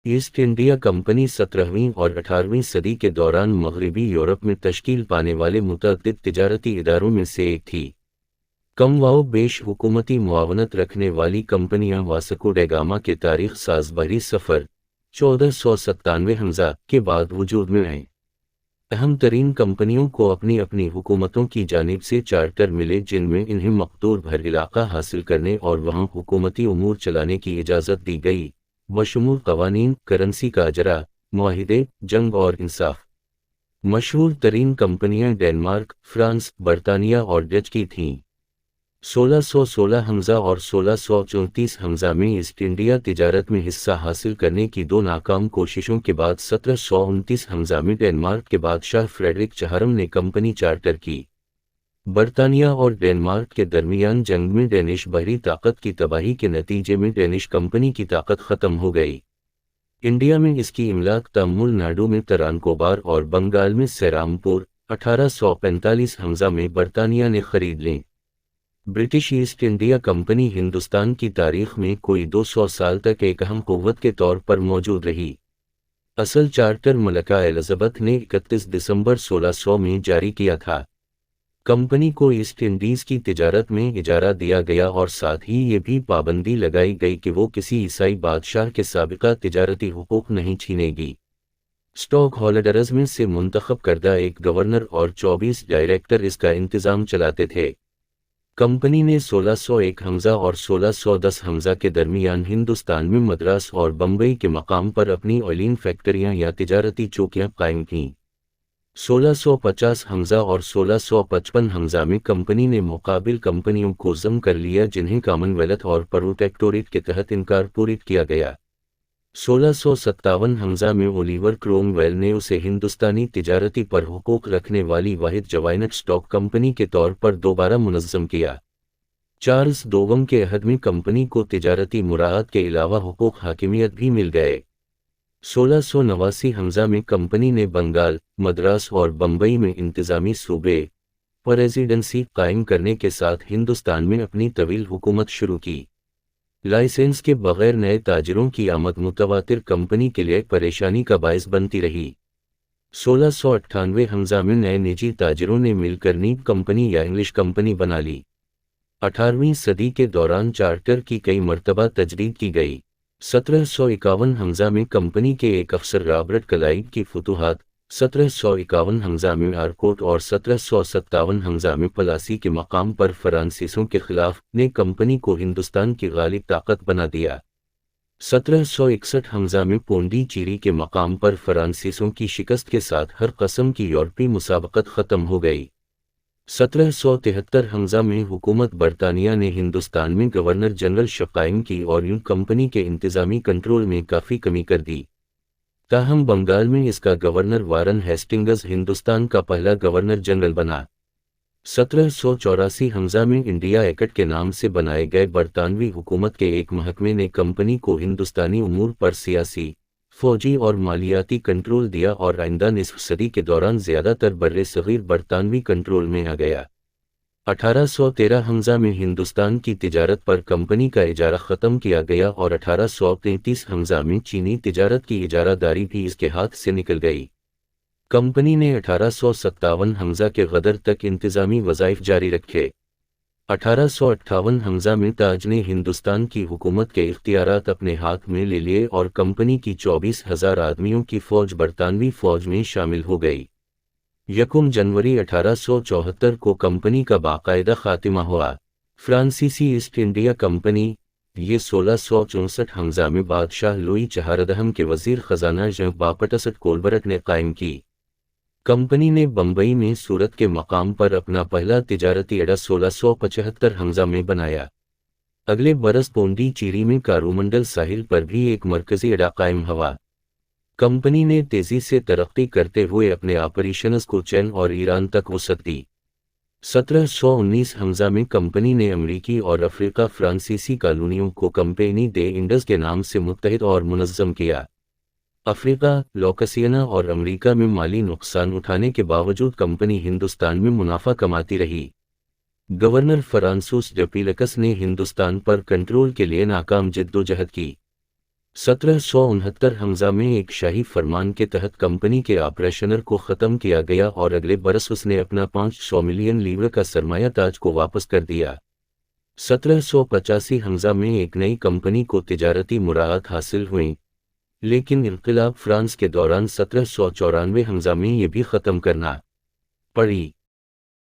East India company 17ویں اور 18ویں صدی کے دوران مغربی یورپ میں تشکیل پانے والے متعدد تجارتی اداروں میں سے ایک تھی۔ کم و بیش حکومتی معاونت رکھنے والی کمپنیاں واسکو ڈا گاما کے تاریخ ساز بحری سفر 1497 ء کے بعد وجود میں آئیں۔ اہم ترین کمپنیوں کو اپنی اپنی حکومتوں کی جانب سے چارٹر ملے جن میں انہیں مقدور بھر علاقہ حاصل کرنے اور وہاں حکومتی امور چلانے کی اجازت دی گئی، بشمول قوانین، کرنسی کا اجرا، معاہدے، جنگ اور انصاف۔ مشہور ترین کمپنیاں ڈنمارک، فرانس، برطانیہ اور ڈچ کی تھیں۔ 1616 ء اور 1634 ء میں ایسٹ انڈیا تجارت میں حصہ حاصل کرنے کی دو ناکام کوششوں کے بعد 1729 ء میں ڈنمارک کے بادشاہ فریڈرک چہارم نے کمپنی چارٹر کی۔ برطانیہ اور ڈنمارک کے درمیان جنگ میں ڈینش بحری طاقت کی تباہی کے نتیجے میں ڈینش کمپنی کی طاقت ختم ہو گئی۔ انڈیا میں اس کی املاک تامل ناڈو میں ترانکوبار اور بنگال میں سیرامپور 1845 ء میں برطانیہ نے خرید لیں۔ British East India company Hindustan کی تاریخ میں کوئی 200 سال تک ایک اہم قوت کے طور پر موجود رہی۔ اصل چارٹر ملکہ الزبتھ نے 31 دسمبر 1600 میں جاری کیا تھا۔ کمپنی کو ایسٹ انڈیز کی تجارت میں اجارہ دیا گیا اور ساتھ ہی یہ بھی پابندی لگائی گئی کہ وہ کسی عیسائی بادشاہ کے سابقہ تجارتی حقوق نہیں چھینے گی۔ اسٹاک ہولڈرز میں سے منتخب کردہ ایک گورنر اور 24 ڈائریکٹر اس کا انتظام چلاتے تھے۔ کمپنی نے 1601 ء اور 1610 ء کے درمیان ہندوستان میں مدراس اور بمبئی کے مقام پر اپنی آئلین فیکٹریاں یا تجارتی چوکیاں قائم کیں۔ 1650 ء اور 1655 ء میں کمپنی نے مقابل کمپنیوں کو ضم کر لیا جنہیں کامن ویلتھ اور پروٹیکٹوریٹ کے تحت انکارپوریٹ کیا گیا۔ 1657 ء میں اولیور کروم ویل نے اسے ہندوستانی تجارتی پر حقوق رکھنے والی واحد جوائنٹ اسٹاک کمپنی کے طور پر دوبارہ منظم کیا۔ چارلس دوم کے عہد میں کمپنی کو تجارتی مراعات کے علاوہ حقوق حاکمیت بھی مل گئے۔ 1689 ء میں کمپنی نے بنگال، مدراس اور بمبئی میں انتظامی صوبے پریزیڈنسی قائم کرنے کے ساتھ ہندوستان میں اپنی طویل حکومت شروع کی۔ لائسنس کے بغیر نئے تاجروں کی آمد متواتر کمپنی کے لیے پریشانی کا باعث بنتی رہی۔ 1698 ء میں نئے نجی تاجروں نے مل کر نیب کمپنی یا انگلش کمپنی بنا لی۔ 18ویں صدی کے دوران چارٹر کی کئی مرتبہ تجدید کی گئی۔ 1751 ء میں کمپنی کے ایک افسر رابرٹ کلائیڈ کی فتوحات، 1751 ء میں آرکوٹ اور 1757 ء میں پلاسی کے مقام پر فرانسیسیوں کے خلاف نے کمپنی کو ہندوستان کی غالب طاقت بنا دیا۔ 1761 ء میں پونڈی چیری کے مقام پر فرانسیسیوں کی شکست کے ساتھ ہر قسم کی یورپی مسابقت ختم ہو گئی۔ 1773 ء میں حکومت برطانیہ نے ہندوستان میں گورنر جنرل شپ قائم کی اور یوں کمپنی کے انتظامی کنٹرول میں کافی کمی کر دی۔ تاہم بنگال میں اس کا گورنر وارن ہیسٹنگز ہندوستان کا پہلا گورنر جنرل بنا۔ 1784 ء میں انڈیا ایکٹ کے نام سے بنائے گئے برطانوی حکومت کے ایک محکمے نے کمپنی کو ہندوستانی امور پر سیاسی، فوجی اور مالیاتی کنٹرول دیا اور آئندہ نصف صدی کے دوران زیادہ تر بر صغیر برطانوی کنٹرول میں آ گیا۔ 1813 ء میں ہندوستان کی تجارت پر کمپنی کا اجارہ ختم کیا گیا اور 1833 ء میں چینی تجارت کی اجارہ داری بھی اس کے ہاتھ سے نکل گئی۔ کمپنی نے 1857 ء کے غدر تک انتظامی وظائف جاری رکھے۔ 1858 ء میں تاج نے ہندوستان کی حکومت کے اختیارات اپنے ہاتھ میں لے لیے اور کمپنی کی 24,000 آدمیوں کی فوج برطانوی فوج میں شامل ہو گئی۔ 1 جنوری 1874 کو کمپنی کا باقاعدہ خاتمہ ہوا۔ فرانسیسی ایسٹ انڈیا کمپنی، یہ 1664 ء میں بادشاہ لوئی چہاردہم کے وزیر خزانہ ژن باپٹسٹ کولبرٹ نے قائم کی۔ کمپنی نے بمبئی میں سورت کے مقام پر اپنا پہلا تجارتی اڈا 1675 ء میں بنایا۔ اگلے برس پونڈی چیری میں کارومنڈل ساحل پر بھی ایک مرکزی اڈا قائم ہوا۔ کمپنی نے تیزی سے ترقی کرتے ہوئے اپنے آپریشنز کو چین اور ایران تک وسعت دی۔ 1719 ء میں کمپنی نے امریکی اور افریقہ فرانسیسی کالونیوں کو کمپینی دے انڈز کے نام سے متحد اور منظم کیا۔ افریقہ، لوکسیانا اور امریکہ میں مالی نقصان اٹھانے کے باوجود کمپنی ہندوستان میں منافع کماتی رہی۔ گورنر فرانسوس ڈپیلکس نے ہندوستان پر کنٹرول کے لیے ناکام جدوجہد کی۔ 1769 حمزہ میں ایک شاہی فرمان کے تحت کمپنی کے آپریشنر کو ختم کیا گیا اور اگلے برس اس نے اپنا 500 ملین لیور کا سرمایہ تاج کو واپس کر دیا۔ 1785 حمزہ میں ایک نئی کمپنی کو تجارتی مراعات حاصل ہوئیں، لیکن انقلاب فرانس کے دوران 1794 حمزہ میں یہ بھی ختم کرنا پڑی۔